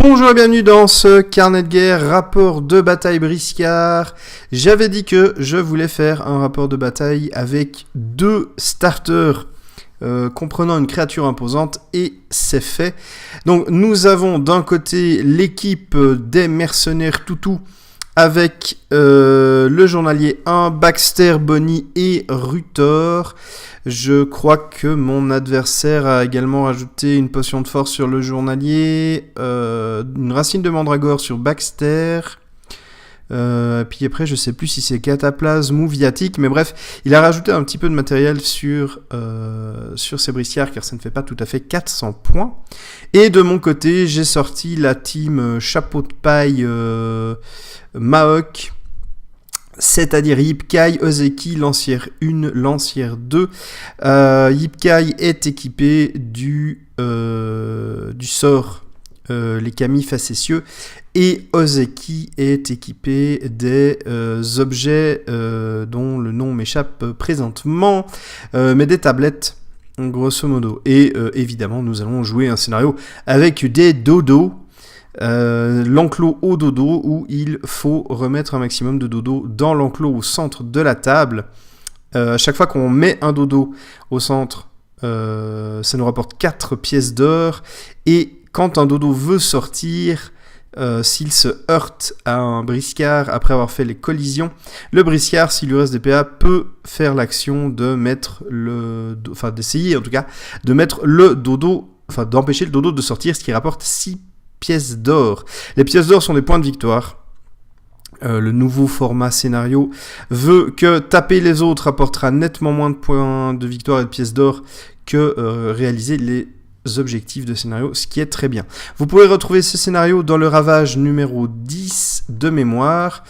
Bonjour et bienvenue dans ce carnet de guerre, rapport de bataille briscard. J'avais dit que je voulais faire un rapport de bataille avec deux starters comprenant une créature imposante et c'est fait. Donc nous avons d'un côté l'équipe des mercenaires Toutou avec le journalier 1, Baxter, Bonnie et Rutor. Je crois que mon adversaire a également rajouté une potion de force sur le journalier, une racine de mandragore sur Baxter, puis après je sais plus si c'est cataplasme ou viatique, mais bref, il a rajouté un petit peu de matériel sur ses briscards car ça ne fait pas tout à fait 400 points. Et de mon côté, j'ai sorti la team chapeau de paille Mahawk, c'est-à-dire Yip-Kai, Ozeki, Lancière 1, Lancière 2. Yip-Kai est équipé du sort les Kami facétieux et Ozeki est équipé des objets dont le nom m'échappe présentement, mais des tablettes grosso modo. Et évidemment nous allons jouer un scénario avec des dodos. L'enclos au dodo où il faut remettre un maximum de dodo dans l'enclos au centre de la table. À chaque fois qu'on met un dodo au centre, ça nous rapporte 4 pièces d'or. Et quand un dodo veut sortir, s'il se heurte à un briscard après avoir fait les collisions, le briscard, s'il lui reste des PA, peut faire l'action de mettre d'essayer en tout cas, de mettre le dodo, d'empêcher le dodo de sortir, ce qui rapporte 6 pièces d'or. Les pièces d'or sont des points de victoire. Le nouveau format scénario veut que taper les autres rapportera nettement moins de points de victoire et de pièces d'or que réaliser les objectifs de scénario, ce qui est très bien. Vous pouvez retrouver ce scénario dans le ravage numéro 10 de mémoire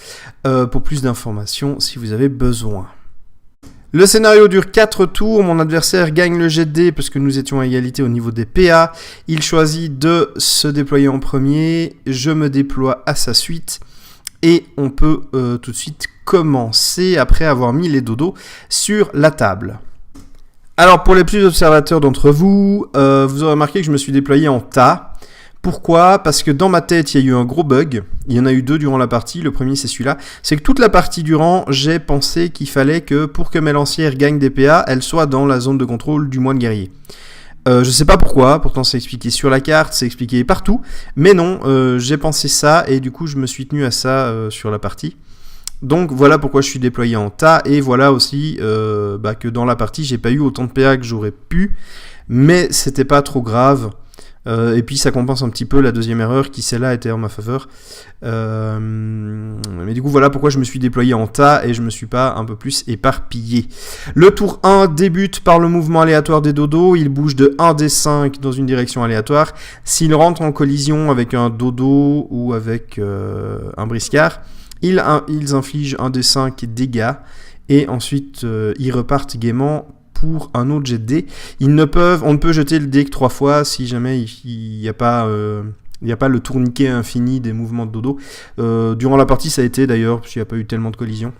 pour plus d'informations si vous avez besoin. Le scénario dure 4 tours, mon adversaire gagne le jet de dés parce que nous étions à égalité au niveau des PA. Il choisit de se déployer en premier, je me déploie à sa suite et on peut tout de suite commencer après avoir mis les dodos sur la table. Alors pour les plus observateurs d'entre vous, vous aurez remarqué que je me suis déployé en tas. Pourquoi ? Parce que dans ma tête, il y a eu un gros bug. Il y en a eu 2 durant la partie. Le premier, c'est celui-là. C'est que toute la partie durant, j'ai pensé qu'il fallait que pour que mes lancières gagnent des PA, elles soient dans la zone de contrôle du moine guerrier. Je sais pas pourquoi. Pourtant, c'est expliqué sur la carte, c'est expliqué partout. Mais non, j'ai pensé ça et du coup, je me suis tenu à ça sur la partie. Donc voilà pourquoi je suis déployé en tas. Et voilà aussi que dans la partie, j'ai pas eu autant de PA que j'aurais pu. Mais c'était pas trop grave. Et puis ça compense un petit peu la deuxième erreur qui celle-là était en ma faveur. Mais du coup voilà pourquoi je me suis déployé en tas et je me suis pas un peu plus éparpillé. Le tour 1 débute par le mouvement aléatoire des dodos. Il bouge de 1 des 5 dans une direction aléatoire. S'il rentre en collision avec un dodo ou avec un briscard, ils infligent 1 des 5 dégâts et ensuite ils repartent gaiement pour un autre jet de dés. On ne peut jeter le dé que 3 fois si jamais il n'y a pas le tourniquet infini des mouvements de dodo. Durant la partie ça a été d'ailleurs, parce qu'il n'y a pas eu tellement de collisions.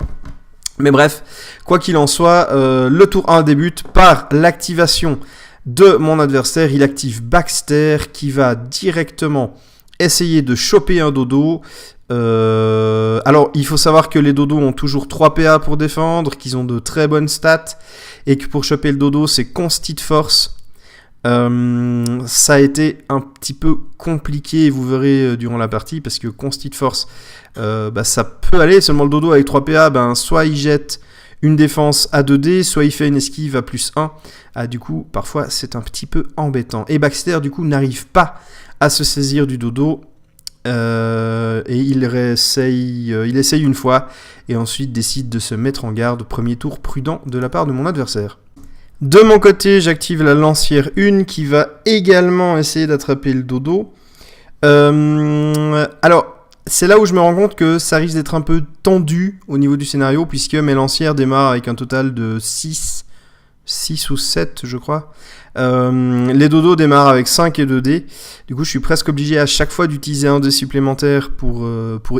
Mais bref, quoi qu'il en soit, le tour 1 débute par l'activation de mon adversaire. Il active Baxter qui va directement essayer de choper un dodo. Alors il faut savoir que les dodos ont toujours 3 PA pour défendre, qu'ils ont de très bonnes stats et que pour choper le dodo c'est Consti de force. Ça a été un petit peu compliqué, vous verrez durant la partie, parce que Consti de force ça peut aller, seulement le dodo avec 3 PA, soit il jette une défense à 2D, soit il fait une esquive à +1. Du coup parfois c'est un petit peu embêtant. Et Baxter du coup n'arrive pas à se saisir du dodo. Et il essaye une fois et ensuite décide de se mettre en garde. Premier tour prudent de la part de mon adversaire. De mon côté, j'active la lancière 1 qui va également essayer d'attraper le dodo. Alors, c'est là où je me rends compte que ça risque d'être un peu tendu au niveau du scénario puisque mes lancières démarrent avec un total de 6 ou 7 je crois. Les dodos démarrent avec 5 et 2 dés. Du coup je suis presque obligé à chaque fois d'utiliser un dé supplémentaire pour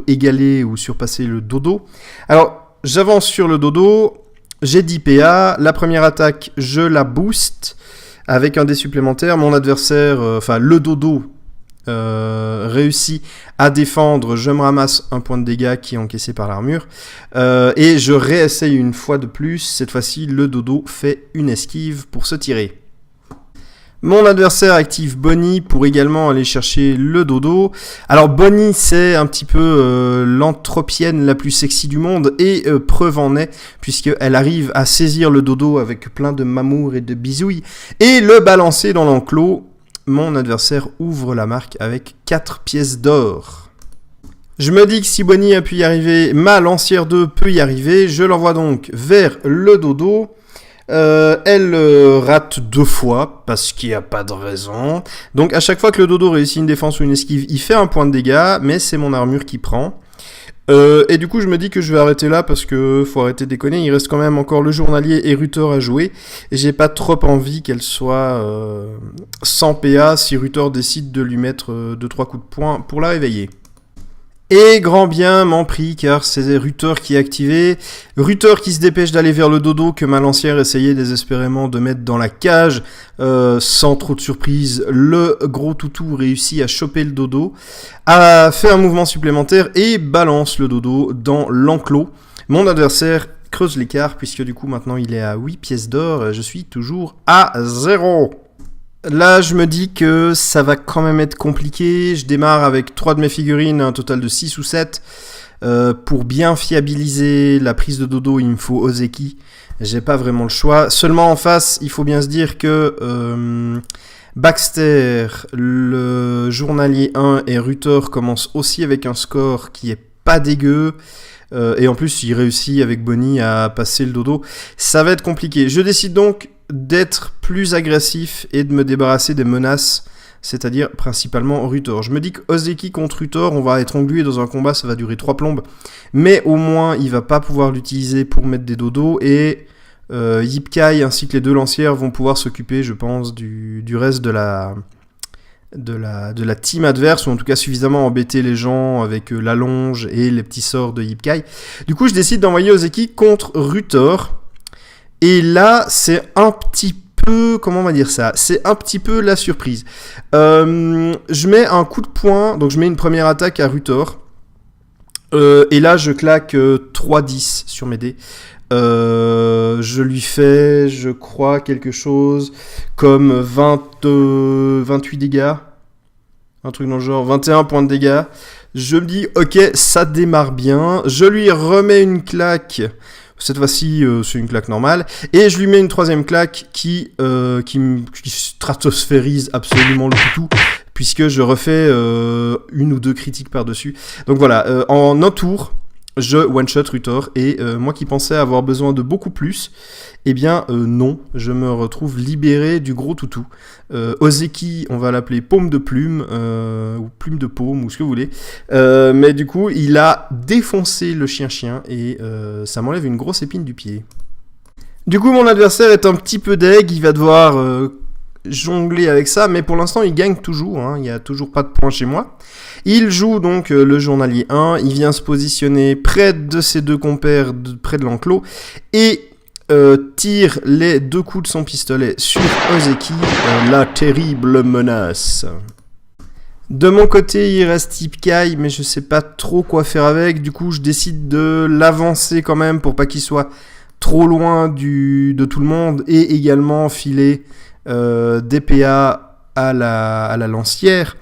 égaler ou surpasser le dodo. Alors j'avance sur le dodo, j'ai 10 PA, la première attaque je la booste avec un dé supplémentaire. Mon adversaire, le dodo réussit à défendre, je me ramasse un point de dégâts qui est encaissé par l'armure. Et je réessaye une fois de plus. Cette fois-ci, le dodo fait une esquive pour se tirer. Mon adversaire active Bonnie pour également aller chercher le dodo. Alors Bonnie, c'est un petit peu l'anthropienne la plus sexy du monde et preuve en est puisqu'elle arrive à saisir le dodo avec plein de mamour et de bisouilles et le balancer dans l'enclos. Mon adversaire ouvre la marque avec 4 pièces d'or. Je me dis que si Bonnie a pu y arriver, ma lancière 2 peut y arriver. Je l'envoie donc vers le dodo. Elle rate 2 fois parce qu'il n'y a pas de raison. Donc à chaque fois que le dodo réussit une défense ou une esquive, il fait un point de dégâts, mais c'est mon armure qui prend. Et du coup je me dis que je vais arrêter là parce que faut arrêter de déconner. Il reste quand même encore le journalier et Ruther à jouer. Et j'ai pas trop envie qu'elle soit sans PA si Ruther décide de lui mettre 2-3 coups de poing pour la réveiller. Et grand bien m'en prie, car c'est Ruther qui est activé. Ruther qui se dépêche d'aller vers le dodo que ma lancière essayait désespérément de mettre dans la cage. Sans trop de surprise, le gros toutou réussit à choper le dodo, a fait un mouvement supplémentaire et balance le dodo dans l'enclos. Mon adversaire creuse l'écart, puisque du coup maintenant il est à 8 pièces d'or, je suis toujours à 0. Là, je me dis que ça va quand même être compliqué. Je démarre avec 3 de mes figurines, un total de 6 ou 7. Pour bien fiabiliser la prise de dodo, il me faut Ozeki. J'ai pas vraiment le choix. Seulement en face, il faut bien se dire que Baxter, le journalier 1 et Ruther commencent aussi avec un score qui est pas dégueu. Et en plus, il réussit avec Bonnie à passer le dodo. Ça va être compliqué. Je décide donc d'être plus agressif et de me débarrasser des menaces, c'est-à-dire principalement Ruther. Je me dis que Ozeki contre Ruther, on va être englué dans un combat, ça va durer 3 plombes, mais au moins il va pas pouvoir l'utiliser pour mettre des dodos, et Yip-Kai ainsi que les 2 lancières vont pouvoir s'occuper, je pense, du reste de la team adverse, ou en tout cas suffisamment embêter les gens avec la longe et les petits sorts de Yip-Kai. Du coup, je décide d'envoyer Ozeki contre Ruther. Et là, c'est un petit peu... Comment on va dire ça ? C'est un petit peu la surprise. Je mets un coup de poing, donc je mets une première attaque à Ruther. Et là, je claque 3-10 sur mes dés. Je lui fais, je crois, quelque chose comme 28 dégâts. Un truc dans le genre, 21 points de dégâts. Je me dis, ok, ça démarre bien. Je lui remets une claque. Cette fois-ci, c'est une claque normale. Et je lui mets une 3e claque qui stratosphérise absolument le tout, puisque je refais 1 ou 2 critiques par-dessus. Donc voilà, en un tour, je one-shot Ruther. Et moi qui pensais avoir besoin de beaucoup plus, eh bien non, je me retrouve libéré du gros toutou. Ozeki, on va l'appeler paume de plume, ou plume de paume, ou ce que vous voulez. Mais du coup, il a défoncé le chien-chien, et ça m'enlève une grosse épine du pied. Du coup, mon adversaire est un petit peu deg, il va devoir jongler avec ça, mais pour l'instant, il gagne toujours, hein, il n'y a toujours pas de points chez moi. Il joue donc le journalier 1, il vient se positionner près de ses 2 compères, près de l'enclos, et tire les 2 coups de son pistolet sur Ozeki, la terrible menace. De mon côté, il reste Yip-Kai, mais je sais pas trop quoi faire avec. Du coup, je décide de l'avancer quand même pour pas qu'il soit trop loin de tout le monde, et également filer des PA à la lancière.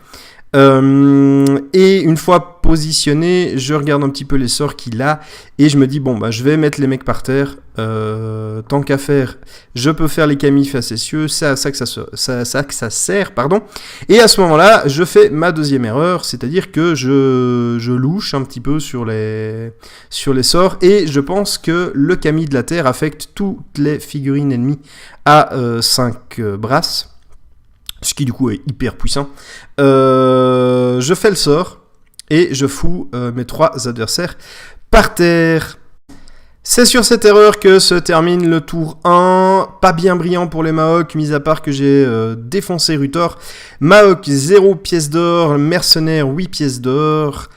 Et une fois positionné, je regarde un petit peu les sorts qu'il a et je me dis bon bah je vais mettre les mecs par terre, tant qu'à faire je peux faire les camis facétieux, c'est à ça que ça sert, pardon. Et à ce moment-là je fais ma 2e erreur, c'est-à-dire que je louche un petit peu sur les sorts, et je pense que le camis de la terre affecte toutes les figurines ennemies à 5 brasses, ce qui du coup est hyper puissant. Je fais le sort et je fous mes 3 adversaires par terre. C'est sur cette erreur que se termine le tour 1. Pas bien brillant pour les Maok, mis à part que j'ai défoncé Ruther. Maok 0 pièces d'or, mercenaire 8 pièces d'or.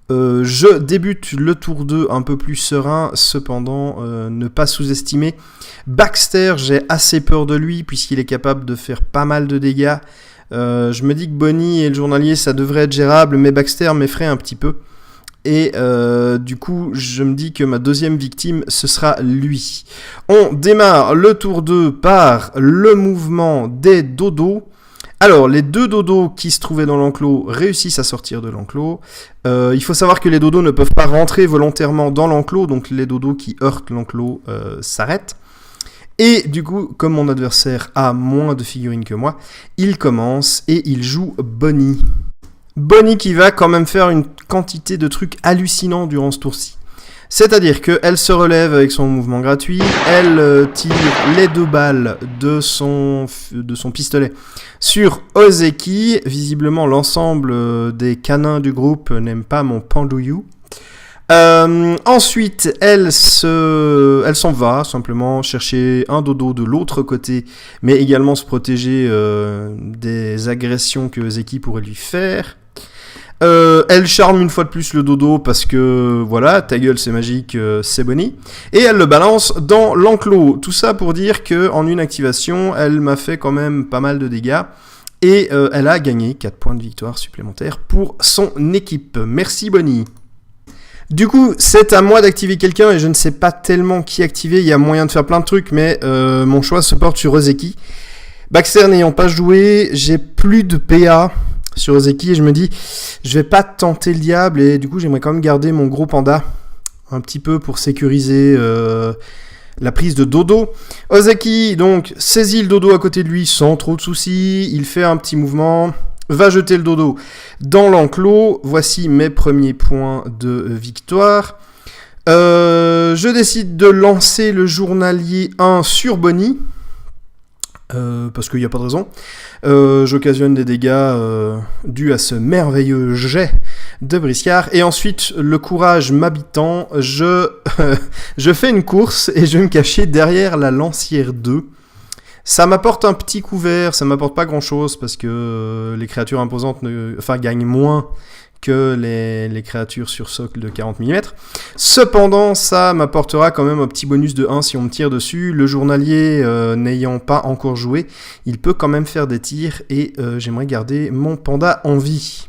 Je débute le tour 2 un peu plus serein, cependant ne pas sous-estimer Baxter. J'ai assez peur de lui puisqu'il est capable de faire pas mal de dégâts. Je me dis que Bonnie et le journalier, ça devrait être gérable, mais Baxter m'effraie un petit peu. Et du coup, je me dis que ma deuxième victime, ce sera lui. On démarre le tour 2 par le mouvement des dodos. Alors, les 2 dodos qui se trouvaient dans l'enclos réussissent à sortir de l'enclos. Il faut savoir que les dodos ne peuvent pas rentrer volontairement dans l'enclos, donc les dodos qui heurtent l'enclos s'arrêtent. Et du coup, comme mon adversaire a moins de figurines que moi, il commence et il joue Bonnie. Bonnie qui va quand même faire une quantité de trucs hallucinants durant ce tour-ci. C'est-à-dire qu'elle se relève avec son mouvement gratuit, elle tire les 2 balles de son pistolet sur Ozeki. Visiblement, l'ensemble des canins du groupe n'aiment pas mon Pandouillou. Ensuite, elle s'en va simplement chercher un dodo de l'autre côté, mais également se protéger des agressions que Ozeki pourrait lui faire. Elle charme une fois de plus le dodo parce que voilà, ta gueule c'est magique, c'est Bonnie. Et elle le balance dans l'enclos. Tout ça pour dire qu'en une activation, elle m'a fait quand même pas mal de dégâts. Et elle a gagné 4 points de victoire supplémentaires pour son équipe. Merci Bonnie. Du coup, c'est à moi d'activer quelqu'un et je ne sais pas tellement qui activer. Il y a moyen de faire plein de trucs, mais mon choix se porte sur Ozeki. Baxter n'ayant pas joué, j'ai plus de PA sur Ozeki et je me dis je vais pas tenter le diable et du coup j'aimerais quand même garder mon gros panda un petit peu pour sécuriser la prise de dodo. Ozeki donc saisit le dodo à côté de lui sans trop de soucis, il fait un petit mouvement, va jeter le dodo dans l'enclos. Voici mes premiers points de victoire. Je décide de lancer le journalier 1 sur Bonnie. Parce qu'il n'y a pas de raison. J'occasionne des dégâts dus à ce merveilleux jet de briscard. Et ensuite, le courage m'habitant, je fais une course et je vais me cacher derrière la lancière 2. Ça m'apporte un petit couvert, ça m'apporte pas grand chose parce que les créatures imposantes gagnent moins que les créatures sur socle de 40 mm. Cependant, ça m'apportera quand même un petit bonus de 1 si on me tire dessus. Le journalier n'ayant pas encore joué, il peut quand même faire des tirs et j'aimerais garder mon panda en vie.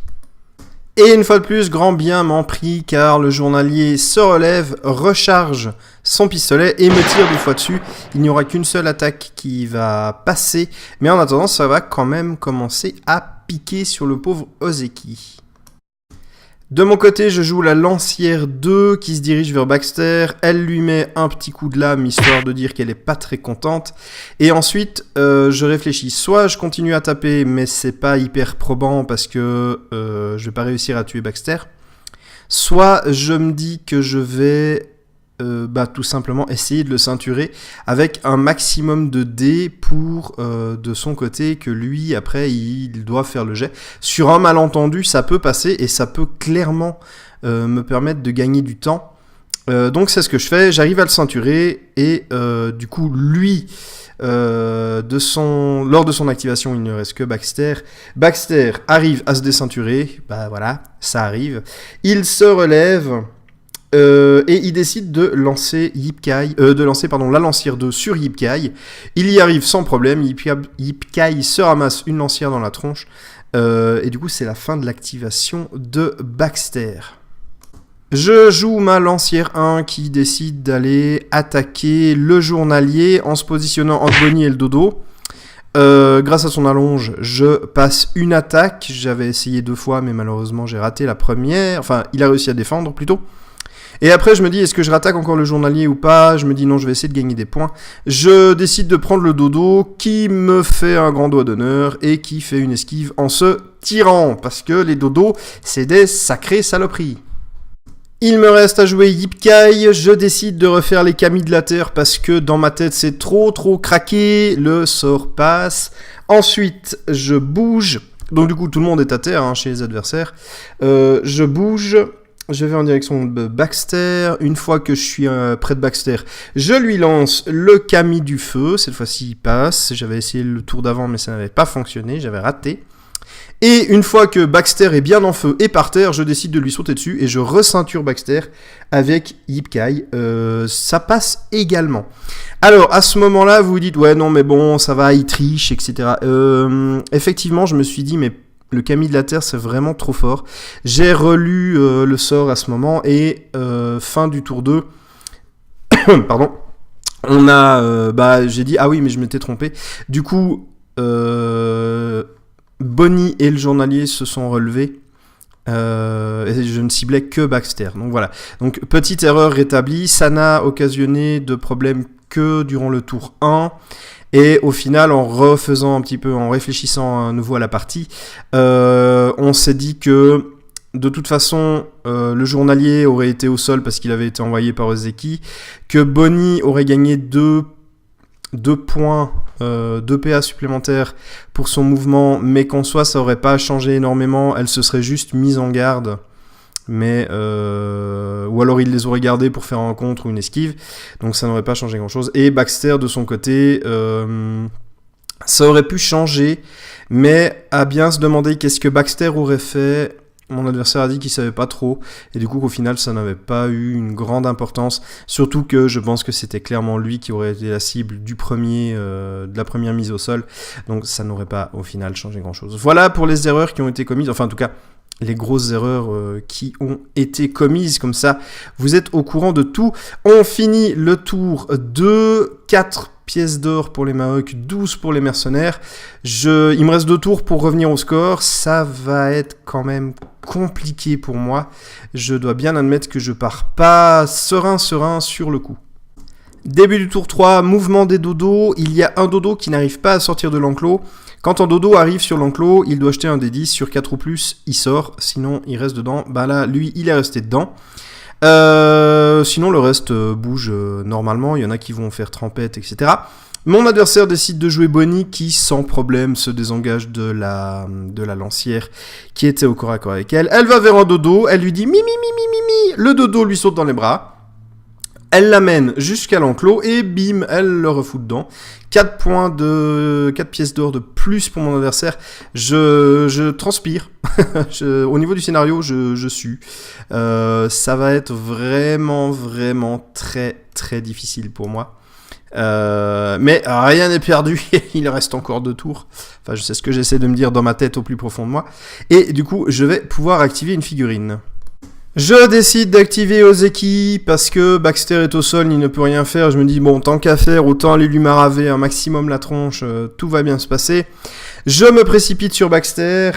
Et une fois de plus, grand bien m'en prie, car le journalier se relève, recharge son pistolet et me tire 2 fois dessus. Il n'y aura qu'une seule attaque qui va passer, mais en attendant, ça va quand même commencer à piquer sur le pauvre Ozeki. De mon côté, je joue la lancière 2 qui se dirige vers Baxter. Elle lui met un petit coup de lame, histoire de dire qu'elle est pas très contente. Et ensuite, je réfléchis. Soit je continue à taper, mais c'est pas hyper probant parce que je vais pas réussir à tuer Baxter. Soit je me dis que je vais tout simplement essayer de le ceinturer avec un maximum de dés pour de son côté que lui après il doit faire le jet. Sur un malentendu ça peut passer et ça peut clairement me permettre de gagner du temps. Donc c'est ce que je fais, j'arrive à le ceinturer et du coup lui lors de son activation il ne reste que Baxter. Baxter arrive à se déceinturer, voilà, ça arrive. Il se relève. Et il décide de lancer la lancière 2 sur Yip-Kai. Il y arrive sans problème. Yip-Kai se ramasse une lancière dans la tronche. Et du coup, c'est la fin de l'activation de Baxter. Je joue ma lancière 1 qui décide d'aller attaquer le journalier en se positionnant entre Bonnie et le dodo. Grâce à son allonge, je passe une attaque. J'avais essayé 2 fois, mais malheureusement, j'ai raté la première. Enfin, il a réussi à défendre plutôt. Et après, je me dis, est-ce que je rattaque encore le journalier ou pas ? Je me dis, non, je vais essayer de gagner des points. Je décide de prendre le dodo qui me fait un grand doigt d'honneur et qui fait une esquive en se tirant. Parce que les dodos, c'est des sacrées saloperies. Il me reste à jouer Yip-Kai. Je décide de refaire les camis de la terre parce que dans ma tête, c'est trop craqué. Le sort passe. Ensuite, je bouge. Donc du coup, tout le monde est à terre chez les adversaires. Je bouge. Je vais en direction de Baxter. Une fois que je suis près de Baxter, je lui lance le Kami du feu. Cette fois-ci, il passe. J'avais essayé le tour d'avant, mais ça n'avait pas fonctionné. J'avais raté. Et une fois que Baxter est bien en feu et par terre, je décide de lui sauter dessus et je receinture Baxter avec Yip-Kai. Ça passe également. Alors, à ce moment-là, vous vous dites, ouais, non, mais bon, ça va, il triche, etc. Effectivement, je me suis dit, mais le Kami de la Terre, c'est vraiment trop fort. J'ai relu le sort à ce moment et fin du tour 2, pardon, on a, j'ai dit, ah oui, mais je m'étais trompé. Du coup, Bonnie et le journalier se sont relevés. Et je ne ciblais que Baxter. Donc voilà. Donc petite erreur rétablie. Ça n'a occasionné de problème que durant le tour 1. Et au final, en refaisant un petit peu, en réfléchissant à nouveau à la partie, on s'est dit que de toute façon, le journalier aurait été au sol parce qu'il avait été envoyé par Ozeki, que Bonnie aurait gagné 2 points, 2 PA supplémentaires pour son mouvement, mais qu'en soi, ça aurait pas changé énormément, elle se serait juste mise en garde. Mais ou alors il les aurait gardés pour faire un contre ou une esquive, donc ça n'aurait pas changé grand chose. Et Baxter de son côté, ça aurait pu changer, mais à bien se demander qu'est-ce que Baxter aurait fait. Mon adversaire a dit qu'il savait pas trop, et du coup qu'au final ça n'avait pas eu une grande importance, surtout que je pense que c'était clairement lui qui aurait été la cible de la première mise au sol, donc ça n'aurait pas au final changé grand chose. Voilà pour les erreurs qui ont été commises, enfin en tout cas les grosses erreurs qui ont été commises, comme ça vous êtes au courant de tout. On finit le tour 2, 4 pièces d'or pour les Maoks, 12 pour les mercenaires. Il me reste 2 tours pour revenir au score, ça va être quand même compliqué pour moi. Je dois bien admettre que je pars pas serein sur le coup. Début du tour 3, mouvement des dodos. Il y a un dodo qui n'arrive pas à sortir de l'enclos. Quand un dodo arrive sur l'enclos, il doit jeter un des 10 sur 4 ou plus, il sort, sinon il reste dedans. Bah là, lui, il est resté dedans. Sinon, le reste bouge normalement, il y en a qui vont faire trempette, etc. Mon adversaire décide de jouer Bonnie, qui sans problème se désengage de la lancière qui était au corps à corps avec elle. Elle va vers un dodo, elle lui dit mi mi mi mi mi mi. Le dodo lui saute dans les bras. Elle l'amène jusqu'à l'enclos et bim, elle le refout dedans. 4 pièces d'or de plus pour mon adversaire. Je transpire. Au niveau du scénario, je sue. Ça va être vraiment très très difficile pour moi. Mais rien n'est perdu. Il reste encore 2 tours. Enfin, c'est ce que j'essaie de me dire dans ma tête au plus profond de moi. Et du coup, je vais pouvoir activer une figurine. Je décide d'activer Ozeki parce que Baxter est au sol, il ne peut rien faire. Je me dis, bon, tant qu'à faire, autant aller lui maraver un maximum la tronche, tout va bien se passer. Je me précipite sur Baxter,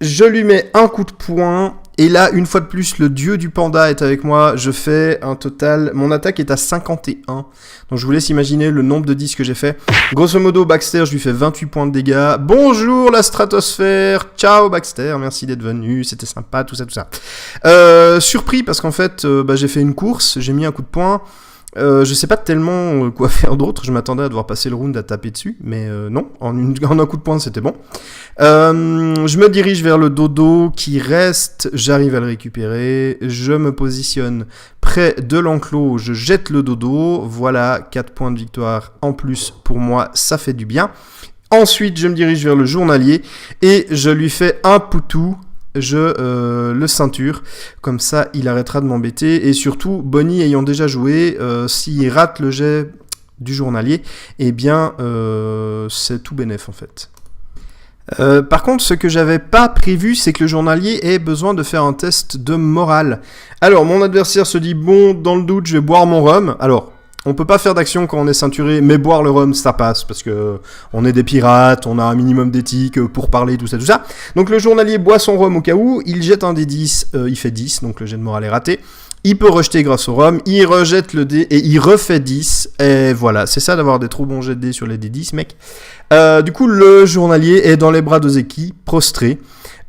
je lui mets un coup de poing, et là, une fois de plus, le dieu du panda est avec moi. Je fais un total... Mon attaque est à 51, donc je vous laisse imaginer le nombre de 10 que j'ai fait. Grosso modo, Baxter, je lui fais 28 points de dégâts. Bonjour la stratosphère. Ciao Baxter, merci d'être venu, c'était sympa, tout ça. Surpris parce qu'en fait, j'ai fait une course, j'ai mis un coup de poing. Je sais pas tellement quoi faire d'autre, je m'attendais à devoir passer le round à taper dessus, mais non, en un coup de poing c'était bon. Je me dirige vers le dodo qui reste, j'arrive à le récupérer, je me positionne près de l'enclos, je jette le dodo, voilà, 4 points de victoire en plus pour moi, ça fait du bien. Ensuite je me dirige vers le journalier et je lui fais un poutou. Je le ceinture, comme ça il arrêtera de m'embêter, et surtout Bonnie ayant déjà joué, s'il rate le jet du journalier, eh bien c'est tout bénef en fait. Par contre, ce que j'avais pas prévu, c'est que le journalier ait besoin de faire un test de morale. Alors mon adversaire se dit, bon, dans le doute je vais boire mon rhum. Alors on peut pas faire d'action quand on est ceinturé, mais boire le rhum, ça passe, parce que on est des pirates, on a un minimum d'éthique pour parler, tout ça. Donc le journalier boit son rhum au cas où, il jette un des 10, il fait 10, donc le jet de morale est raté. Il peut rejeter grâce au rhum, il rejette le dé et il refait 10, et voilà, c'est ça d'avoir des trop bons jets de dés sur les D10, mec. Du coup, le journalier est dans les bras d'Ozeki, prostré.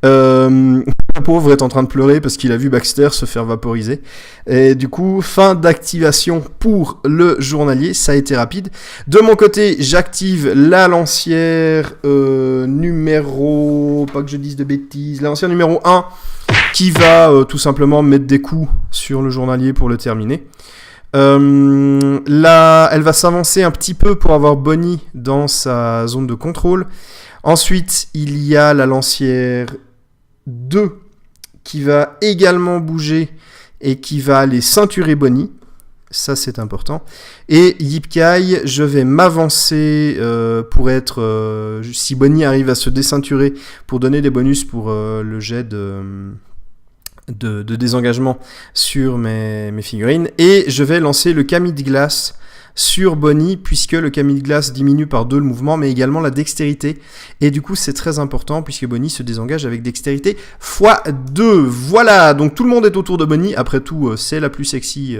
Le pauvre est en train de pleurer parce qu'il a vu Baxter se faire vaporiser. Et du coup, fin d'activation pour le journalier, ça a été rapide. De mon côté, j'active la lancière numéro... Pas que je dise de bêtises. La lancière numéro 1 qui va tout simplement mettre des coups sur le journalier pour le terminer. La va s'avancer un petit peu pour avoir Bonnie dans sa zone de contrôle. Ensuite, il y a la lancière 2 qui va également bouger et qui va aller ceinturer Bonnie. Ça, c'est important. Et Yip-Kai, je vais m'avancer pour être... si Bonnie arrive à se déceinturer, pour donner des bonus pour le jet de désengagement sur mes figurines. Et je vais lancer le Kami de glace sur Bonnie, puisque le Kami de glace diminue par 2 le mouvement, mais également la dextérité. Et du coup, c'est très important, puisque Bonnie se désengage avec dextérité x2. Voilà, donc tout le monde est autour de Bonnie. Après tout, c'est la plus sexy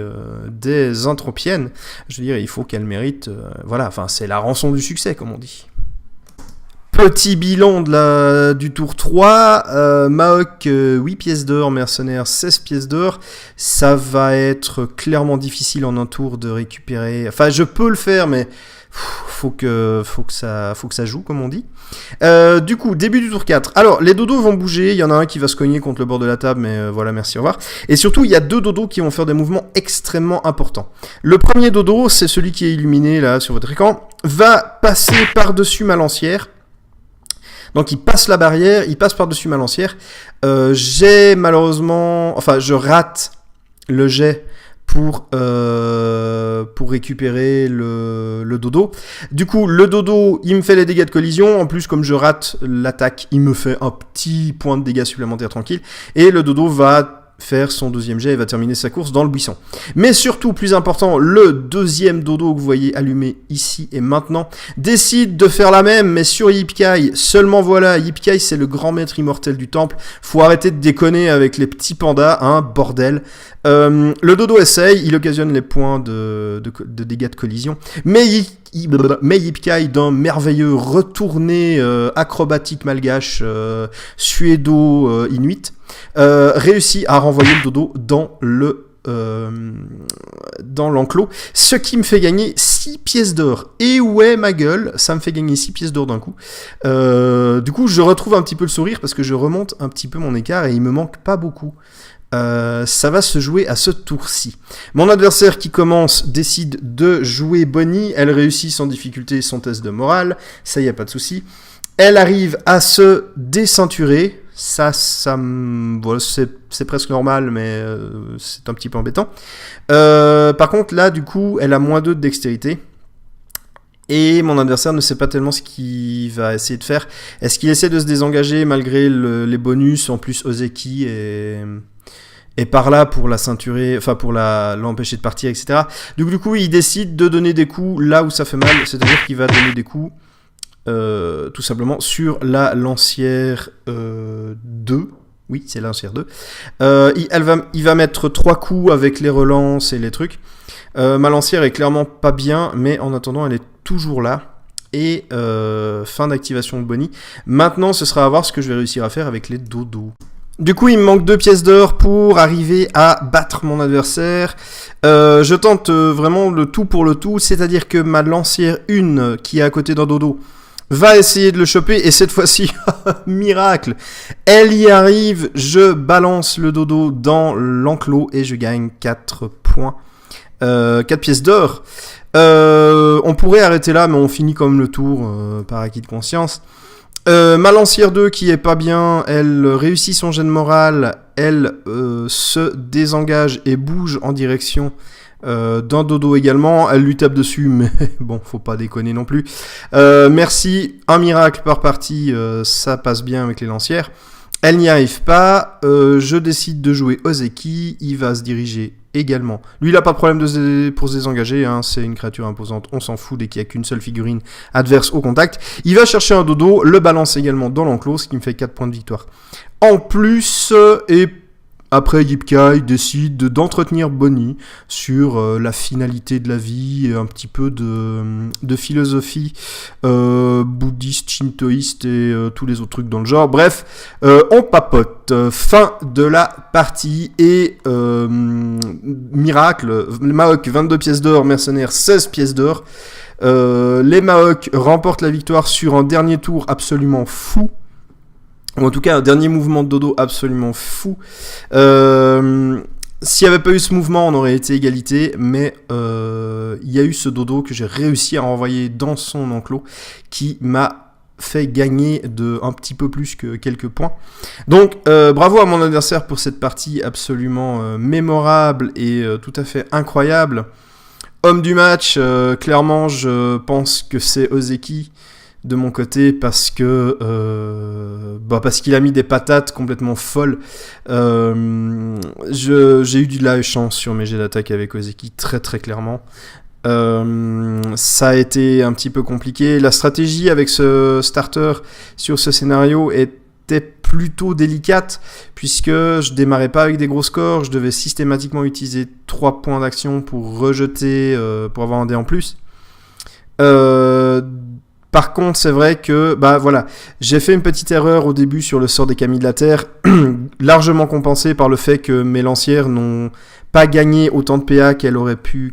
des Anthropiennes. Je veux dire, il faut qu'elle mérite... voilà, enfin, c'est la rançon du succès, comme on dit. Petit bilan du tour 3, Maok 8 pièces d'or, Mercenaire 16 pièces d'or. Ça va être clairement difficile en un tour de récupérer. Enfin, je peux le faire, mais faut que ça joue, comme on dit. Du coup, début du tour 4. Alors, les dodos vont bouger. Il y en a un qui va se cogner contre le bord de la table, mais voilà, merci, au revoir. Et surtout, il y a 2 dodos qui vont faire des mouvements extrêmement importants. Le premier dodo, c'est celui qui est illuminé là sur votre écran, va passer par-dessus ma lancière. Donc il passe la barrière, il passe par-dessus ma lancière. J'ai malheureusement... Enfin, je rate le jet pour récupérer le dodo. Du coup, le dodo, il me fait les dégâts de collision. En plus, comme je rate l'attaque, il me fait un petit point de dégâts supplémentaires tranquille. Et le dodo va faire son deuxième jet et va terminer sa course dans le buisson. Mais surtout, plus important, le deuxième dodo que vous voyez allumé ici et maintenant décide de faire la même, mais sur Yip-Kai. Seulement voilà, Yip-Kai, c'est le grand maître immortel du temple. Faut arrêter de déconner avec les petits pandas, hein, bordel. Le dodo essaye, il occasionne les points de dégâts de collision, mais Yip-Kai, d'un merveilleux retourné acrobatique malgache suédo-inuit, réussit à renvoyer le dodo dans l'enclos, ce qui me fait gagner 6 pièces d'or. Et ouais, ma gueule, ça me fait gagner 6 pièces d'or d'un coup. Du coup, je retrouve un petit peu le sourire parce que je remonte un petit peu mon écart et il me manque pas beaucoup. Ça va se jouer à ce tour-ci. Mon adversaire qui commence décide de jouer Bonnie. Elle réussit sans difficulté son test de morale. Ça, y a pas de souci. Elle arrive à se déceinturer. Voilà, c'est presque normal, mais c'est un petit peu embêtant. Par contre, là, du coup, elle a moins 2 de dextérité. Et mon adversaire ne sait pas tellement ce qu'il va essayer de faire. Est-ce qu'il essaie de se désengager malgré les bonus, en plus Ozeki et par là pour la ceinturer, enfin pour l'empêcher de partir, etc. Du coup, il décide de donner des coups là où ça fait mal, c'est-à-dire qu'il va donner des coups tout simplement sur la lancière 2. Oui, c'est la lancière 2. Il va mettre 3 coups avec les relances et les trucs. Ma lancière est clairement pas bien, mais en attendant, elle est toujours là. Et fin d'activation de Bonnie. Maintenant, ce sera à voir ce que je vais réussir à faire avec les dodos. Du coup, il me manque 2 pièces d'or pour arriver à battre mon adversaire. Je tente vraiment le tout pour le tout, c'est-à-dire que ma lancière 1, qui est à côté d'un dodo, va essayer de le choper, et cette fois-ci, miracle, elle y arrive, je balance le dodo dans l'enclos, et je gagne 4 points, 4 pièces d'or. On pourrait arrêter là, mais on finit comme le tour par acquis de conscience. Ma lancière 2 qui est pas bien, elle réussit son jet de morale, elle se désengage et bouge en direction d'un dodo également. Elle lui tape dessus, mais bon, faut pas déconner non plus. Merci, un miracle par partie, ça passe bien avec les lancières. Elle n'y arrive pas, je décide de jouer Ozeki, il va se diriger également. Lui, il a pas de problème pour se désengager, hein, c'est une créature imposante, on s'en fout dès qu'il n'y a qu'une seule figurine adverse au contact. Il va chercher un dodo, le balance également dans l'enclos, ce qui me fait 4 points de victoire. En plus, et après, Yip-Kai décide d'entretenir Bonnie sur la finalité de la vie, et un petit peu de philosophie bouddhiste, shintoïste et tous les autres trucs dans le genre. Bref, on papote. Fin de la partie et miracle, Maok 22 pièces d'or, Mercenaire 16 pièces d'or. Les Maok remportent la victoire sur un dernier tour absolument fou. Ou en tout cas un dernier mouvement de dodo absolument fou. S'il n'y avait pas eu ce mouvement, on aurait été égalité, mais il y a eu ce dodo que j'ai réussi à renvoyer dans son enclos qui m'a fait gagner de un petit peu plus que quelques points. Donc bravo à mon adversaire pour cette partie absolument mémorable et tout à fait incroyable. Homme du match, clairement je pense que c'est Ozeki de mon côté parce que parce qu'il a mis des patates complètement folles. J'ai eu de la chance sur mes jets d'attaque avec Ozeki, très très clairement. Ça a été un petit peu compliqué. La stratégie avec ce starter sur ce scénario était plutôt délicate puisque je démarrais pas avec des gros scores. Je devais systématiquement utiliser 3 points d'action pour rejeter, pour avoir un dé en plus. Par contre, c'est vrai que j'ai fait une petite erreur au début sur le sort des Camille de la Terre, largement compensée par le fait que mes lancières n'ont pas gagné autant de PA qu'elles auraient pu.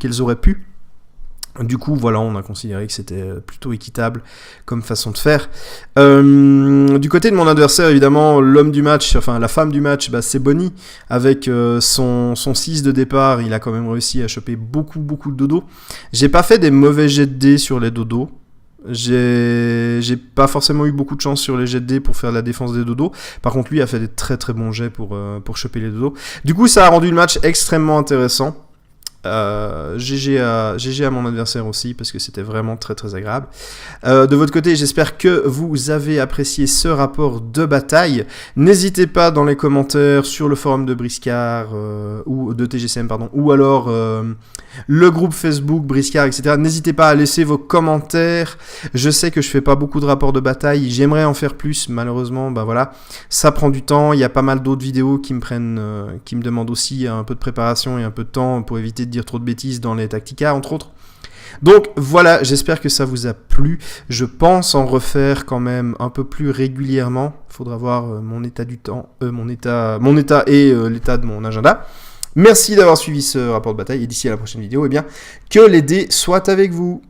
Du coup, voilà, on a considéré que c'était plutôt équitable comme façon de faire. Du côté de mon adversaire, évidemment, l'homme du match, enfin la femme du match, c'est Bonnie. Avec son 6 de départ, il a quand même réussi à choper beaucoup de dodos. J'ai pas fait des mauvais jets de dés sur les dodos. J'ai pas forcément eu beaucoup de chance sur les jets de dés pour faire la défense des dodos. Par contre, lui a fait des très très bons jets pour choper les dodos. Du coup, ça a rendu le match extrêmement intéressant. GG à mon adversaire aussi parce que c'était vraiment très très agréable. De votre côté, j'espère que vous avez apprécié ce rapport de bataille. N'hésitez pas dans les commentaires sur le forum de Briscard ou de TGCM ou alors le groupe Facebook Briscard, etc. N'hésitez pas à laisser vos commentaires. Je sais que je fais pas beaucoup de rapports de bataille, j'aimerais en faire plus, malheureusement ça prend du temps. Il y a pas mal d'autres vidéos qui me demandent aussi un peu de préparation et un peu de temps pour éviter de dire trop de bêtises dans les Tactica entre autres. Donc voilà, j'espère que ça vous a plu. Je pense en refaire quand même un peu plus régulièrement. Faudra voir mon état du temps, mon état et l'état de mon agenda. Merci d'avoir suivi ce rapport de bataille et d'ici à la prochaine vidéo, que les dés soient avec vous.